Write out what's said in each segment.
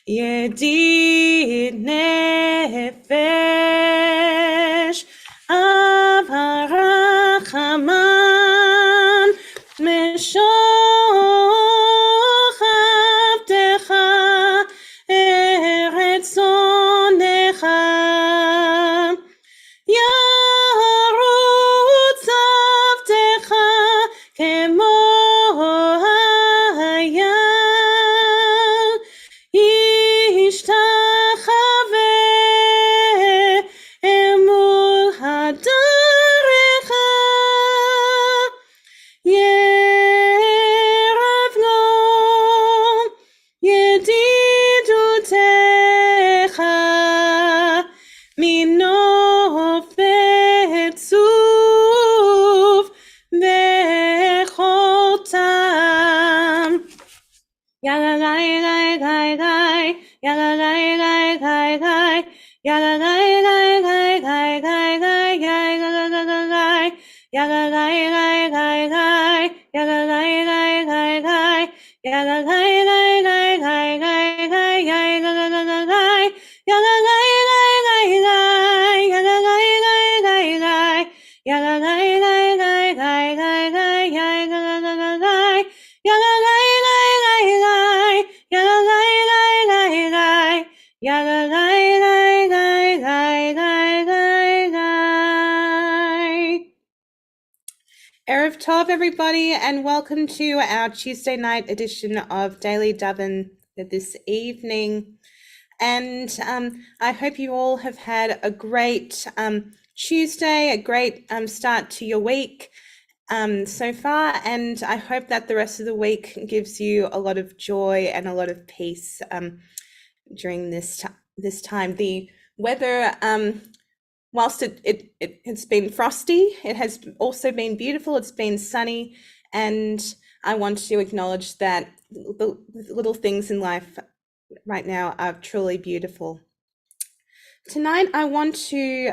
Yedid nefesh avarachamam meshoch eretz onecha yarutz avtecha kemo hayal ishtachave emul hadarecha yeravnom yedidutecha minof betzuf bechotam. Yaga gai gai gai gai, yaga gai gai gai gai, yaga gai gai gai gai gai gai, yaga gai gai yaga gai gai gai gai, yaga gai gai gai gai, yaga gai gai gai gai gai gai, yaga gai gai yaga gai gai gai gai, yaga gai gai gai gai, yaga gai gai gai gai gai gai, yaga gai gai yaga gai gai gai gai, yaga gai gai gai gai, yaga gai gai gai gai gai gai gai. Erev Tov, everybody, and welcome to our Tuesday night edition of Daily Daven this evening. And I hope you all have had a great Tuesday, a great start to your week so far, and I hope that the rest of the week gives you a lot of joy and a lot of peace during this time. The weather, whilst it's been frosty, it has also been beautiful. It's been sunny, and I want to acknowledge that the little things in life right now are truly beautiful. Tonight, I want to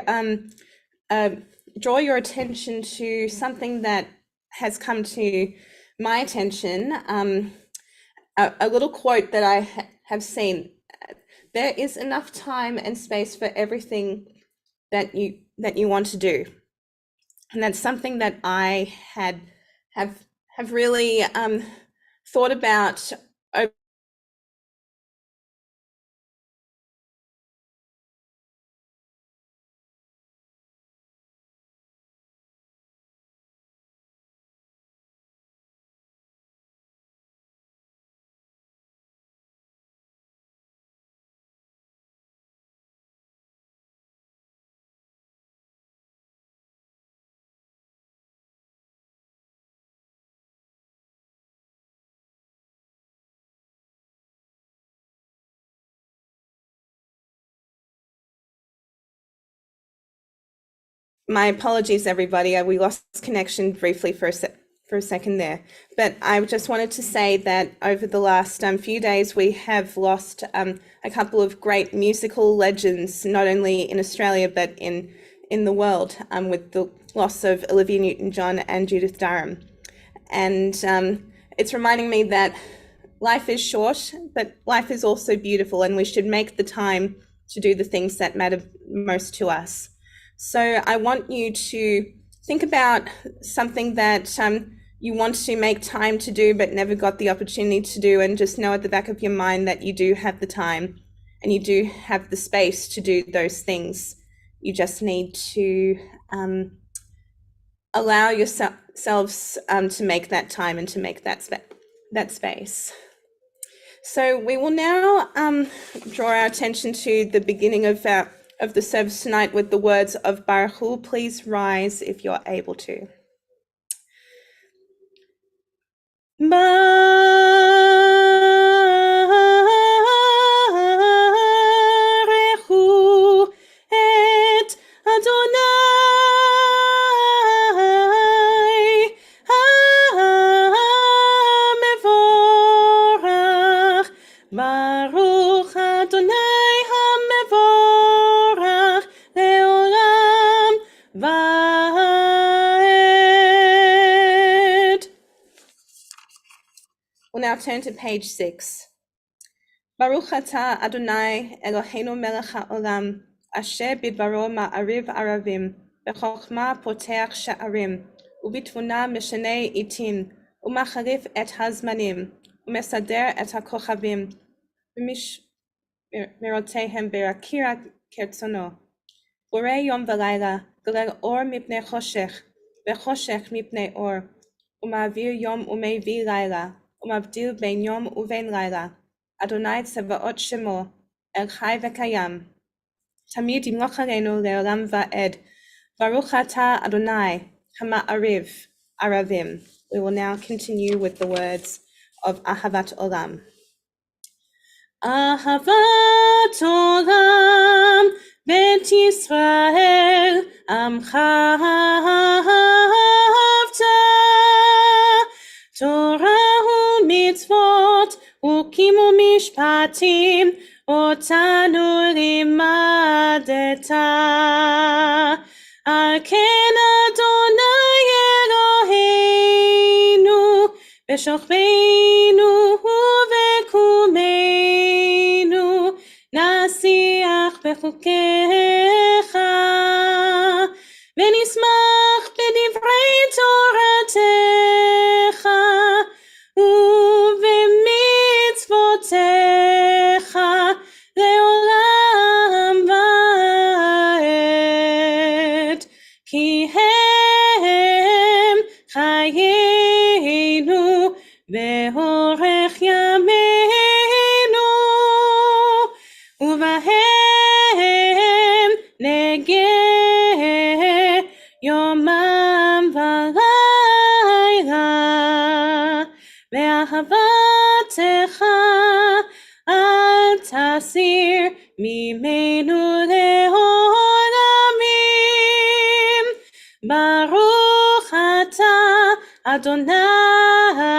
draw your attention to something that has come to my attention, a little quote that I have seen. There is enough time and space for everything that you want to do. And that's something that I have really thought about over My apologies, everybody. We lost connection briefly for a second there. But I just wanted to say that over the last few days, we have lost a couple of great musical legends, not only in Australia, but in the world, with the loss of Olivia Newton-John and Judith Durham. And it's reminding me that life is short, but life is also beautiful, and we should make the time to do the things that matter most to us. So I want you to think about something that you want to make time to do but never got the opportunity to do, and just know at the back of your mind that you do have the time and you do have the space to do those things. You just need to allow yourselves to make that time and to make that space. So we will now draw our attention to the beginning of the service tonight with the words of Baruch Hu. Please rise if you're able to. Baruch Hu et Adonai HaMevorach Baruch Adonai HaMevorach Leolam Vaed. We'll now turn to page 6. Baruch Atah Adonai Eloheinu melech haolam, asher bidbaro ma'ariv aravim, bechokma poteach sha'arim, ubitvuna mishanei itim, umacharif et hazmanim, umesader et hakochavim, u'mishmerotehem berakira kertzono. Borei yom v'layla, goler or mipnei choshech, v'choshech mipnei or, uma'avir yom u'meivi layla, umavdil ben yom uven layla. Adonai Tsevaot Shemo, El Chai V'Kayam, Tamid Yimloch Aleinu Le'olam Va'ed, Baruch Atah Adonai, Hama'ariv, Aravim. We will now continue with the words of Ahavat Olam. Ahavat Olam, Bet Yisrael, Amcha Ahavta, Torah u'mitzvot, Ukimu mishpatim, otanu limadeta. Al ken Adonai Eloheinu, b'shochbeinu u'vekumeinu, nasiach bechukecha, v'nismach b'divrei toratecha, u'v'mitzvotecha le'olam va'ed, ki hem chayenu ve'orech yameinu, uvahem negeh yomam v'layla, ve'ahavatecha al tasir mimenu le'olamim. Baruch atah Adonai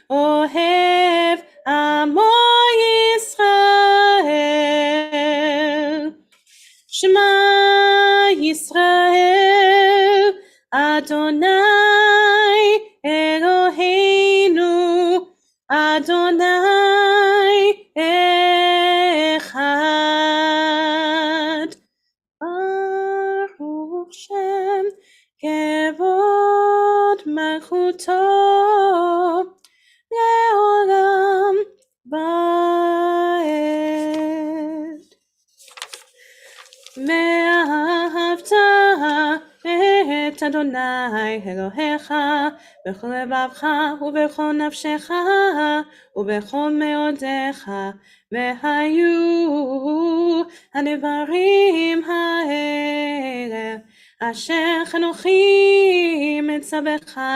ohev amo Yisrael. Shema Yisrael, Adonai Eloheinu, Adonai Echad. Baruch Shem Kevod Malchuto Leolam Vaed. Ve'ahavta et Adonai Elohecha b'chol levavcha u'b'chol nafshecha u'b'chol meodecha, ve'hayu hadevarim ha'ele asher chanochi metzavecha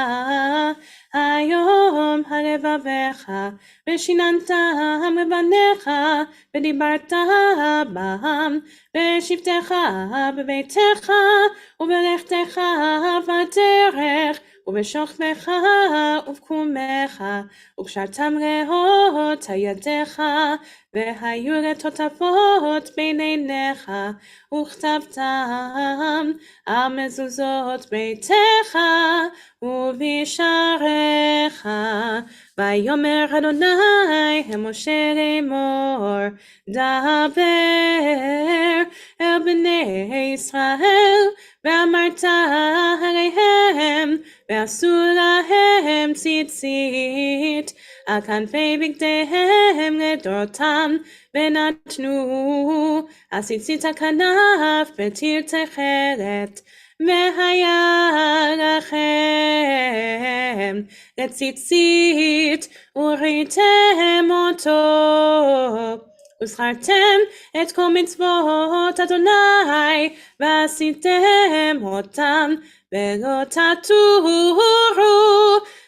hayom halevavecha, v'shinantam lebanecha v'dibarta bam, v'shivtecha b'beitecha u'belechtecha v'derech ובשוכבך ובקומך, וקשרתם לאות הידיך, והיו לטוטפות בין עיניך, וכתבתם על מזוזות ביתך ובשעריך. ויאמר אדוני אל משה לאמור, דבר אל בני ישראל, ואמרת עליהם, ועשו להם ציצית על כנפי בגדיהם לדורותם, ונתנו הציצית על כנף בתיר תכלת. והיה לכם לציצית וראיתם אותו, וזכרתם את כל מצוות אדוני ועשיתם אותם, ולא תטורו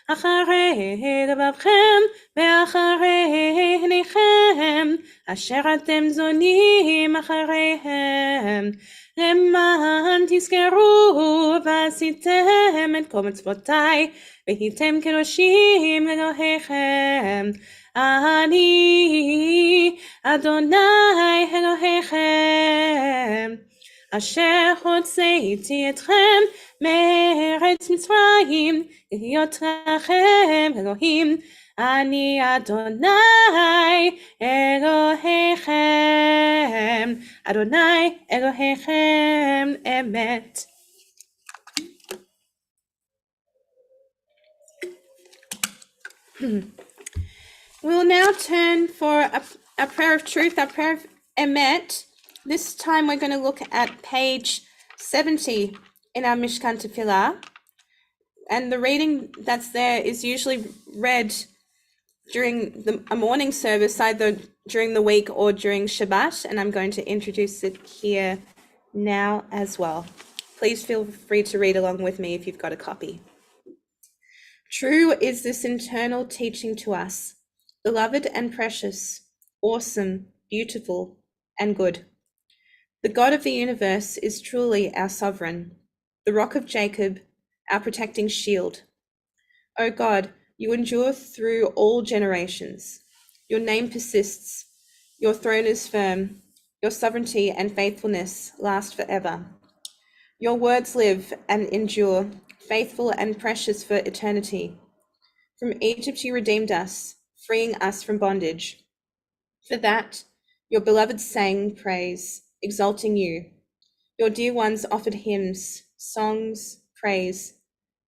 אחרי לבבכם ואחרי עיניכם אשר אתם זונים אחריהם, למען תזכרו ועשיתם את כל מצוותיי והייתם קדושים לאלוהיכם. אני אדוני אלוהיכם, אשר הוצאתי אתכם מארץ מצרים, להיות לכם אלוהים. אני אדוני אלוהיכם, אדוני אלוהיכם אמת. We'll now turn for a prayer of truth, a prayer of emet. This time we're going to look at page 70 in our Mishkan Tefillah. And the reading that's there is usually read during a morning service, either during the week or during Shabbat. And I'm going to introduce it here now as well. Please feel free to read along with me if you've got a copy. True is this internal teaching to us, beloved and precious, awesome, beautiful, and good. The God of the universe is truly our sovereign, the rock of Jacob, our protecting shield. O God, you endure through all generations. Your name persists. Your throne is firm. Your sovereignty and faithfulness last forever. Your words live and endure, faithful and precious for eternity. From Egypt you redeemed us, freeing us from bondage. For that, your beloved sang praise, exalting you. Your dear ones offered hymns, songs, praise,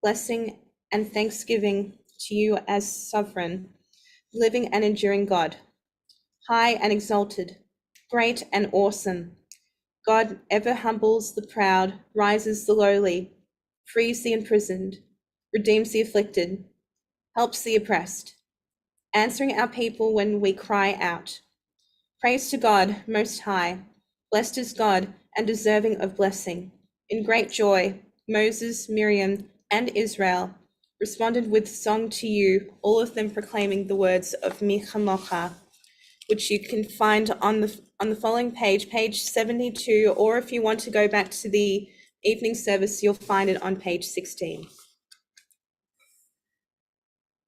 blessing, and thanksgiving to you as sovereign, living and enduring God, high and exalted, great and awesome. God ever humbles the proud, rises the lowly, frees the imprisoned, redeems the afflicted, helps the oppressed, answering our people when we cry out. Praise to God Most High, blessed is God and deserving of blessing. In great joy, Moses, Miriam, and Israel responded with song to you, all of them proclaiming the words of Mi Chamocha, which you can find on the following page, page 72, or if you want to go back to the evening service, you'll find it on page 16.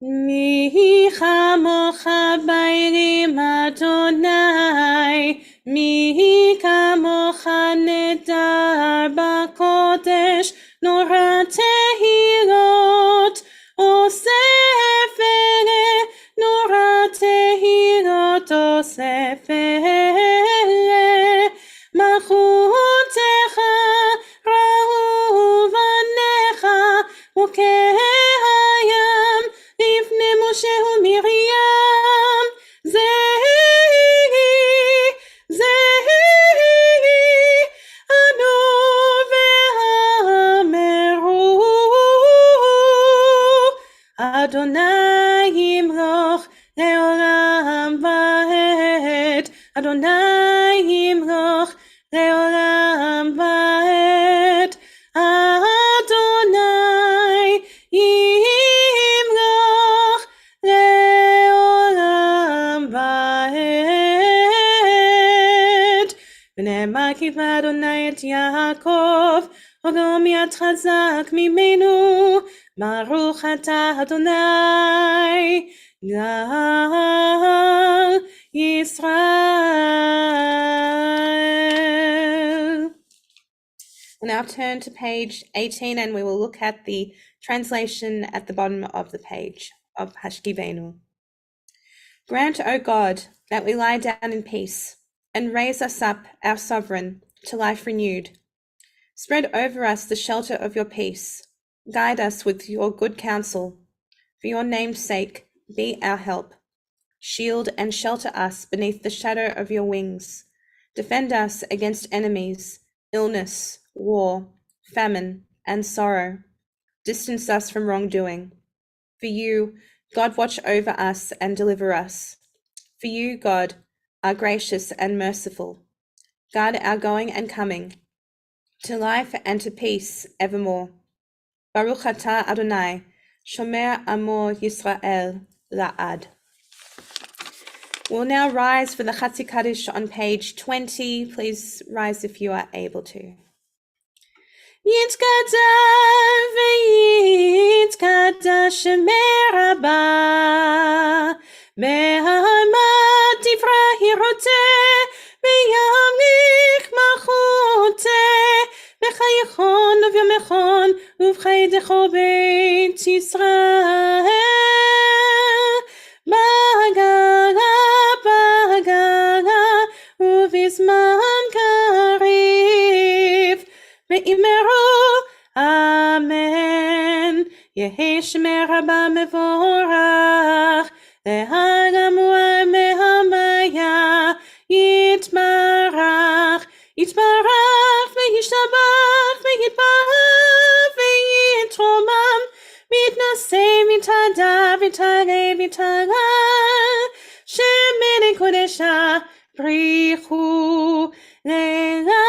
Mi chamocha bairim Adonai, mi kamocha nedar bakodesh, nora tehilot, osefele, nora tehilot, osefele, malchutecha, ra'u vanecha, ukehayam, לפני משה ומרים, זהי, אנו והאמרו, אדוני ימלוך לעולם ועד, אדוני ימלוך לעולם ועד, אדוני ימלוך לעולם ועד. ונאמר כי באדוני את יעקב, וגם יד חזק ממנו, ברוך אתה אדוני, גל ישראל. We'll now turn to page 18 and we will look at the translation at the bottom of the page of Hashkivenu. Grant, O God, that we lie down in peace and raise us up, our sovereign, to life renewed. Spread over us the shelter of your peace. Guide us with your good counsel. For your name's sake, be our help. Shield and shelter us beneath the shadow of your wings. Defend us against enemies, illness, war, famine, and sorrow. Distance us from wrongdoing. For you, God, watch over us and deliver us. For you, God, are gracious and merciful. Guard our going and coming, to life and to peace evermore. Baruch atah Adonai, shomer amo Yisrael la'ad. We'll now rise for the Chatzi Kaddish on page 20. Please rise if you are able to. יתגדל ויתקדש שמי רבה, בהמה דברי רוצה, וימליך מלכותה, בחייכון וביומכון, ובחידכו בית ישראל. בגלה, ובזמן קריב, ואמרו אמן. יהי שמי רבה מבורך, לעולם ומהמיה יתברך, יתברך וישתבח ויתברך ויתרומם, מתנשא מתהדר ויתעלה ויתעלה, שמני קודשה בריחו לילה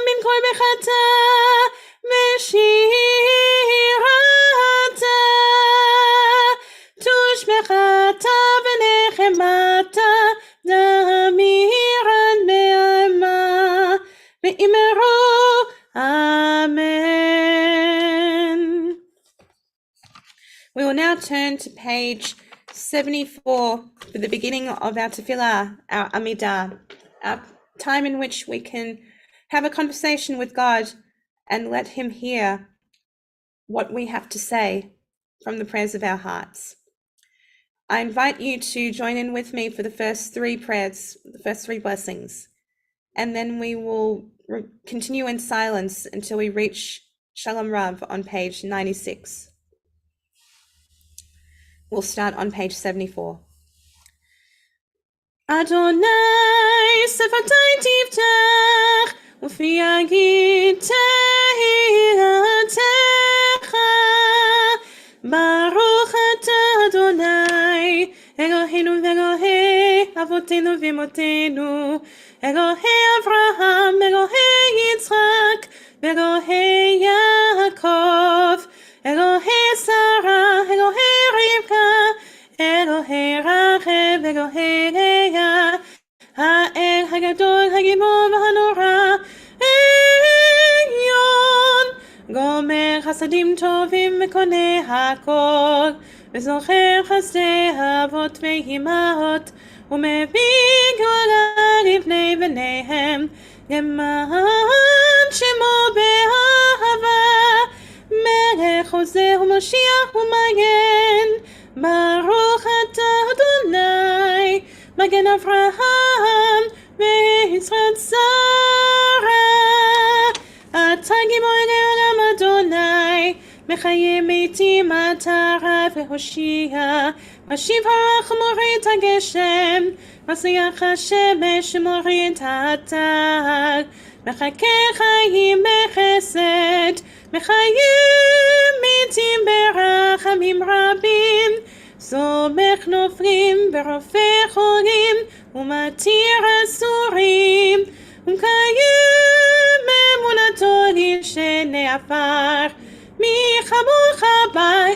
מן כל בחטא ושירתה, תושבחתה ונחמתה, דמירן בעלמה, ואמרו amen. We will now turn to page 74 for the beginning of our tefillah, our Amidah, our time in which we can have a conversation with God and let him hear what we have to say from the prayers of our hearts. I invite you to join in with me for the first three prayers, the first three blessings, and then we will continue in silence until we reach Shalom Rav on page 96. We'll start on page 74. Adonai sefatai tiftach, ufi yagid tehilatecha, Baruch atah Adonai, Eloheinu ve'Elohei avotenu v'imotenu, Elohei Avraham, Elohei Yitzchak, Elohei Yaakov, Elohei Sarah, Elohei Rivka, Elohei Rachel, Elohei Leah, Ha'el Hagadol Hagimor v'Hanora, Elyon, Gomer Chasadim Tovim Mekone Hakol, V'zocher Chasdei Avot Ve'Imaot, U'mevii Gola Livnei B'neihem, Leman Shemo Be'ahava, Melech Hoseh U'Moshiach U'Magen, Baruch atah Adonai, Magen Avraham ve'Yisrael Tzara, Atah Gimor Le'olam Adonai, Mechayim Meitim Atah Rav Ve'Hoshia, Mashiv Harach Morit HaGeshem, Masliach HaShemesh Morit HaTag, Mechakeh Chayim Bechesed, Mechayim Mitim Berachamim Rabim, Somech Noflim Berofeh Cholim, Umatir Asurim, Umkayim Emunato Lishenei Afar, Michamocha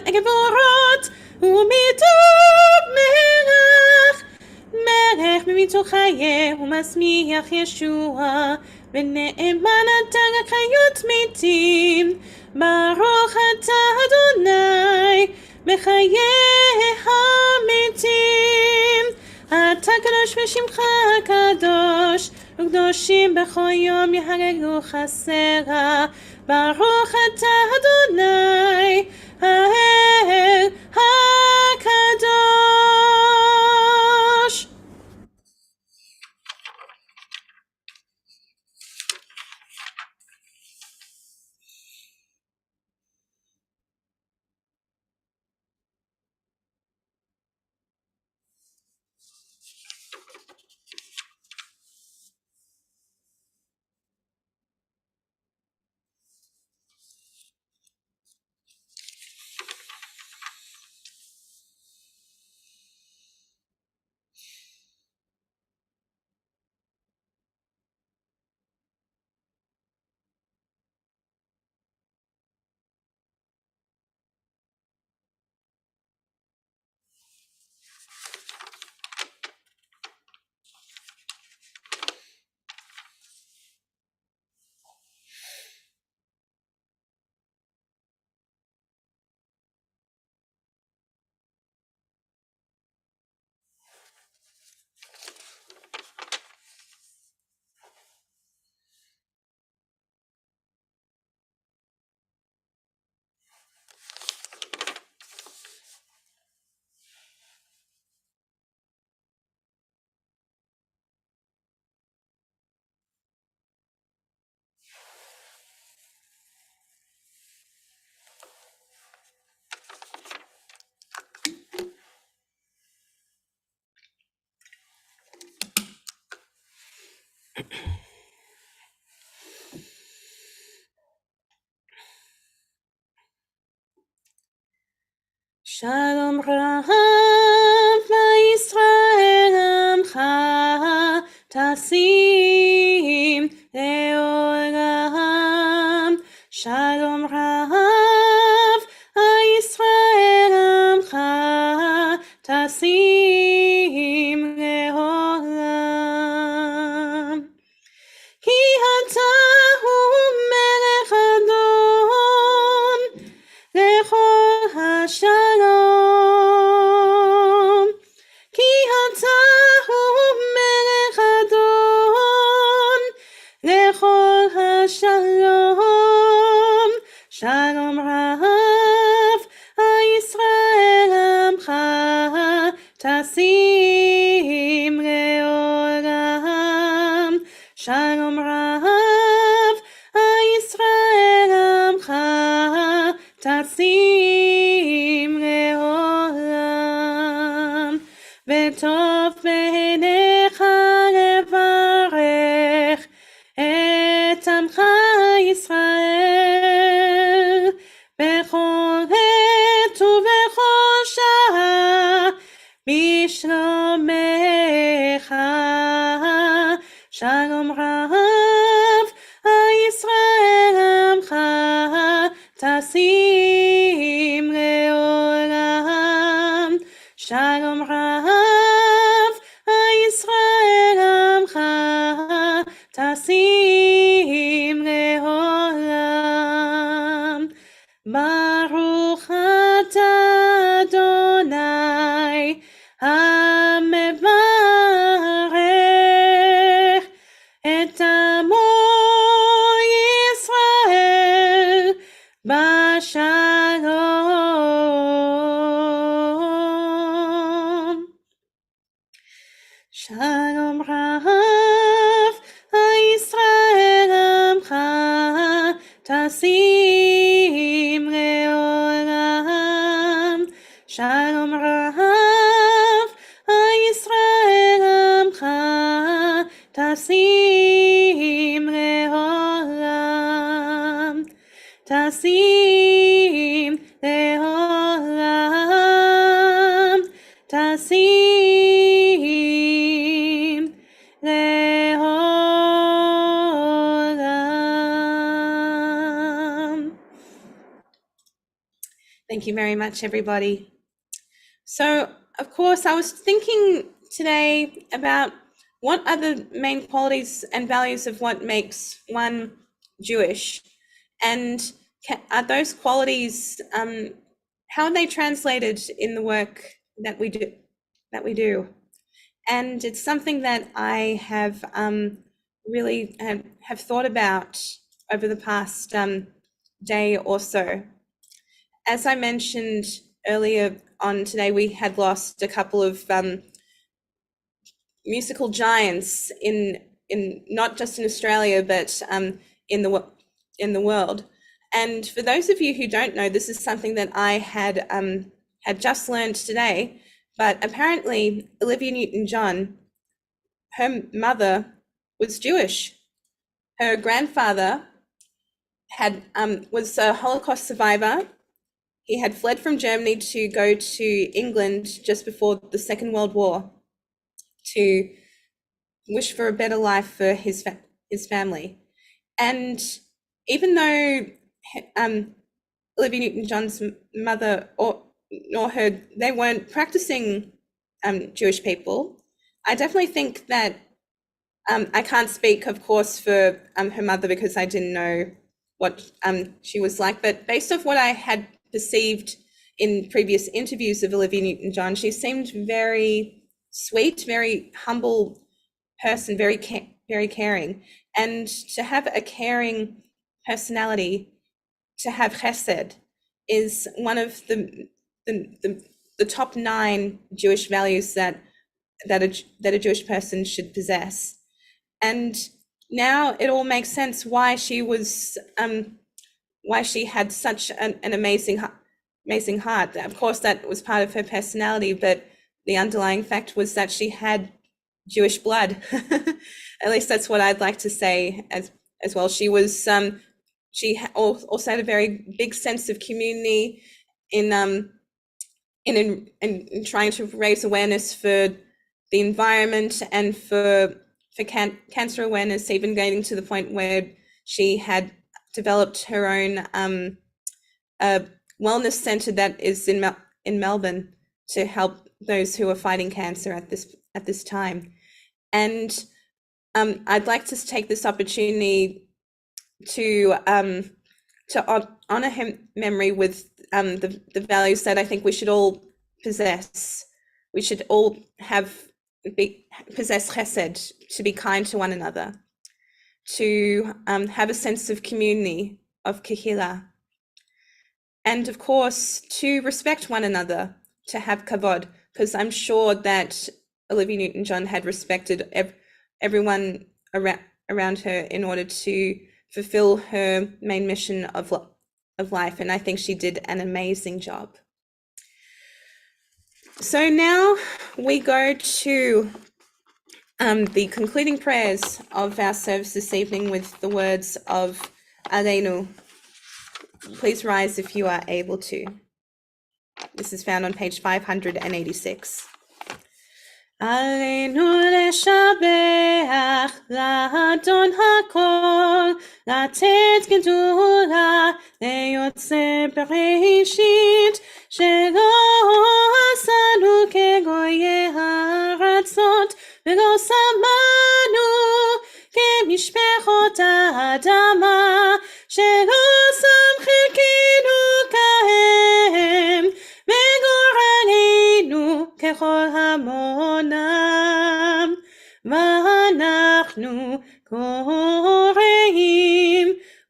Gevorot, Umitov Melech, Melech Mimitu Chaye, Umasmiach Yeshua, ונאמן אתה לחיות מתים, ברוך אתה אדוני, בחיי המתים. אתה קדוש ושמך קדוש, וקדושים בכל יום יהללוך סלע, ברוך אתה אדוני, האל הקדוש. Shalom Rav Yisrael Amcha Tasim Leolam. Shalom Rav Yisrael Amcha Tasim Leolam. Ki ata hu melech adon lechol hashalom. Ki ata hu melech adon lechol hashalom. Shalom Rav Yisrael Amcha Tasim Leolam. Shalom Rav Yisrael Amcha Tasim Leolam. V'tov b'einecha levarech et Amcha Yisrael bechol het ubechol shah bishlomecha. Shalom Rav Yisrael Amcha Tasim Leolam. Shalom Rav Yisrael Amcha Tasim Leolam. Baruch atah Adonai HaMevarech et amo Yisrael bashalom. Shalom Rav Yisrael Amcha Tasim Leolam. Shalom Rav Yisrael Amcha Tasim Leolam. Tasim Leolam. Tasim Leolam. Thank you very much, everybody. So, of course, I was thinking today about what are the main qualities and values of what makes one Jewish, and are those qualities, how are they translated in the work that we do? And it's something that I have really have thought about over the past day or so. As I mentioned earlier on today, we had lost a couple of musical giants in not just in Australia, but in the world. And for those of you who don't know, this is something that I had just learned today. But apparently, Olivia Newton-John, her mother was Jewish. Her grandfather was a Holocaust survivor. He had fled from Germany to go to England just before the Second World War to wish for a better life for his family. And even though Olivia Newton-John's mother nor her, they weren't practicing Jewish people, I definitely think that I can't speak, of course, for her mother because I didn't know what she was like, but based off what I had perceived in previous interviews of Olivia Newton-John, she seemed very sweet, very humble person, very caring. And to have a caring personality, to have chesed, is one of the top 9 Jewish values that a Jewish person should possess. And now it all makes sense why she was why she had such an amazing heart. Of course, that was part of her personality, but the underlying fact was that she had Jewish blood. At least that's what I'd like to say as well. She was she also had a very big sense of community in trying to raise awareness for the environment and for cancer awareness, even getting to the point where she had developed her own wellness center that is in Melbourne to help those who are fighting cancer at this time. And I'd like to take this opportunity to honor her memory with the values that I think we should all possess. We should all possess chesed, to be kind to one another, to have a sense of community, of kehillah, and of course to respect one another, to have kavod, because I'm sure that Olivia Newton-John had respected everyone around her in order to fulfill her main mission of life, and I think she did an amazing job. So now we go to the concluding prayers of our service this evening with the words of Aleinu. Please rise if you are able to. This is found on page 586. עלינו לשבח לאדון הכל, לתת גדולה ליוצר בראשית, שלא עשנו כגויי הארצות, ולא שמנו כמשפחות האדמה, שלא שם חלקנו כהם, וגורלנו ככל המונם, ואנחנו קוראים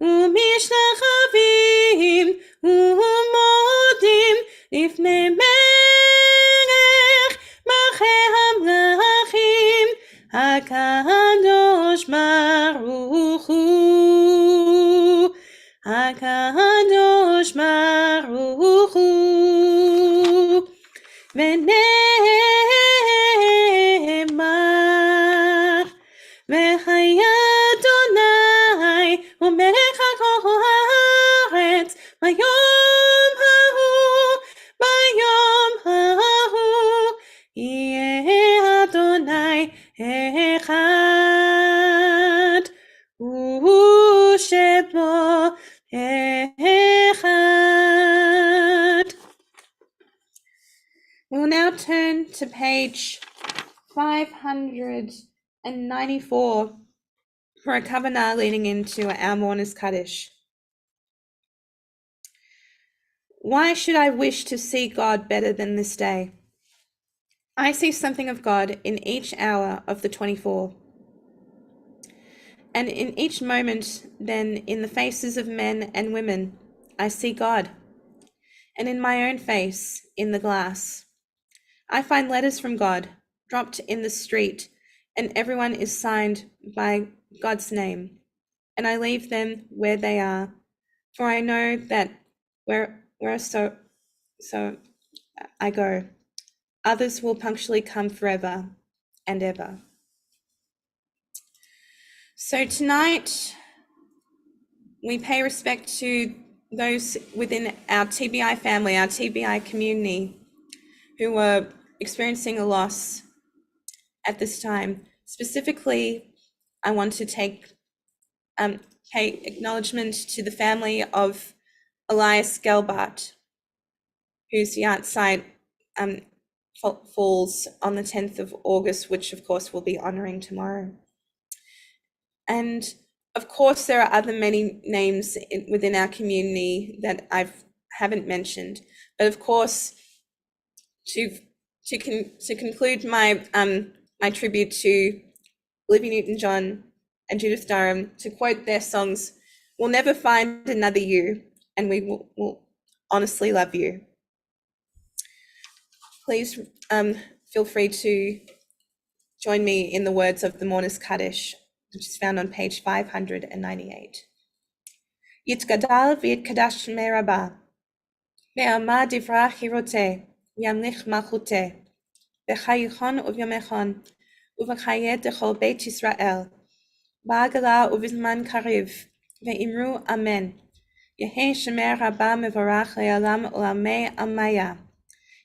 ומשתחווים ומודים לפני מלך מלכי המלכים, הקדוש ברוך הוא, הקדוש ברוך הוא. ונאמר, והיה אדוני ומלך על כל הארץ ביום ההוא, יהיה אדוני אחד, ושמו אחד. We'll now turn to page 594 for a kavanah leading into our mourner's Kaddish. Why should I wish to see God better than this day? I see something of God in each hour of the 24, and in each moment then in the faces of men and women I see God, and in my own face in the glass. I find letters from God dropped in the street, and everyone is signed by God's name, and I leave them where they are, for I know that where so I go, others will punctually come forever and ever. So tonight we pay respect to those within our TBI family, our TBI community, who are experiencing a loss at this time. Specifically, I want to pay acknowledgement to the family of Elias Gelbart, whose yahrzeit falls on the 10th of August, which of course we'll be honoring tomorrow. And of course, there are other many names within our community that I haven't mentioned, but of course, to conclude my my tribute to Olivia Newton-John and Judith Durham, to quote their songs, "We'll never find another you, and we will honestly love you." Please feel free to join me in the words of the Mourner's Kaddish, which is found on page 598. Yitgadal v'yitkadash shmei Rabbah, ve'amad divrah chiroteh, v'yamlich malchuteh, v'chayichon uvyomechon, uv'chayed dechol Beit Yisrael, בעגלא ובזמן קריב, ואמרו אמן. יהי שמר רבה מבורך לעולם עולמי עמיה.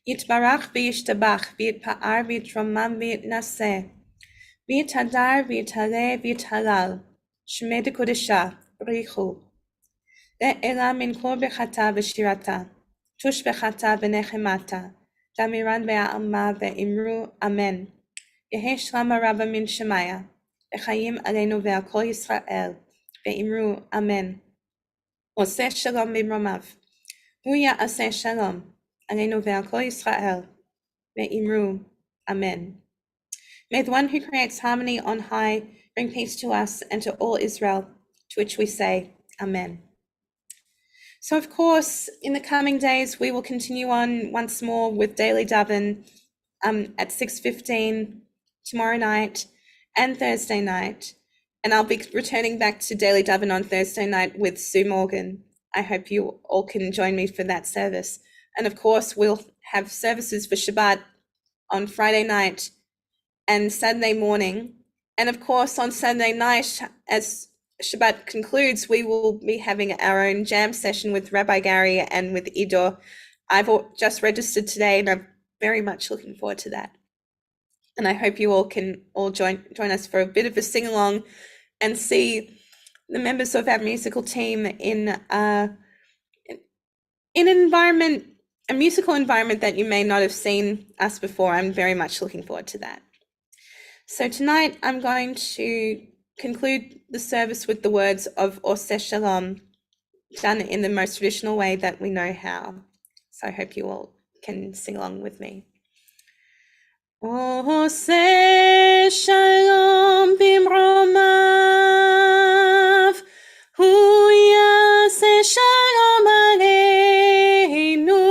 יתברך וישתבח, ויתפאר ויתרומם ויתנשא, ויתהדר ויתהלל ויתהלל, שמי דקודשה, בריחו. ואלה מן כל ברכתה ושירתה, תושבחתה ונחמתה, דמירן בעלמה ואמרו אמן. יהי שלמה רבה מן שמיה, וחיים עלינו ועל כל ישראל, ואמרו אמן. עושה שלום במרומיו, הוא יעשה שלום עלינו ועל כל ישראל, ואמרו amen. May the one who creates harmony on high bring peace to us and to all Israel, to which we say amen. So of course, in the coming days, we will continue on once more with Daily Daven at 6:15 tomorrow night and Thursday night. And I'll be returning back to Daily Daven on Thursday night with Sue Morgan. I hope you all can join me for that service. And of course, we'll have services for Shabbat on Friday night and Saturday morning. And of course, on Saturday night, as Shabbat concludes, we will be having our own jam session with Rabbi Gary and with Idor. I've just registered today and I'm very much looking forward to that. And I hope you all can all join us for a bit of a sing-along and see the members of our musical team in an environment, a musical environment that you may not have seen us before. I'm very much looking forward to that. So tonight I'm going to conclude the service with the words of Oseh Shalom, done in the most traditional way that we know how. So I hope you all can sing along with me. Oseh Shalom bimromav, hu yaseh shalom aleinu,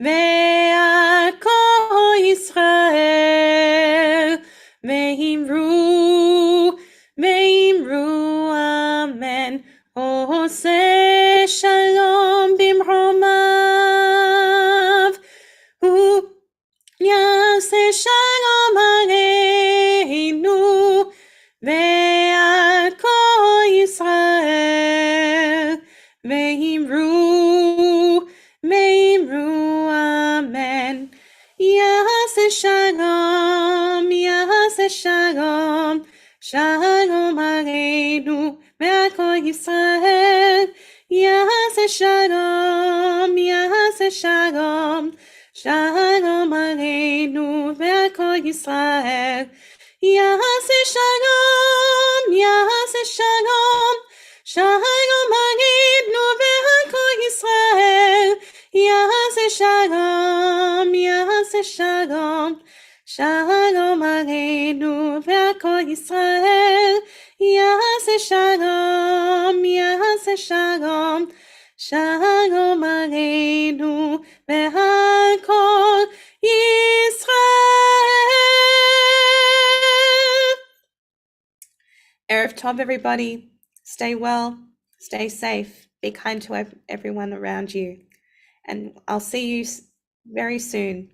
ve'al kol Yisrael, ve'imru amen. Oseh shalom bimromav, hu yaseh shalom aleinu, ve'al kol Yisrael, ve'imru amen. Yaseh shalom, shalom aleinu, ve'al kol Yisrael. Yaseh shalom, shalom aleinu, ve'al kol Yisrael. Yaseh shalom, shalom aleinu, ve'al kol Yisrael. Yaseh shalom, shalom aleinu, ve'al kol Yisrael. Yaseh shalom, shalom aleinu, ve'al kol Yisrael. Erev Tov, everybody. Stay well, stay safe, be kind to everyone around you. And I'll see you very soon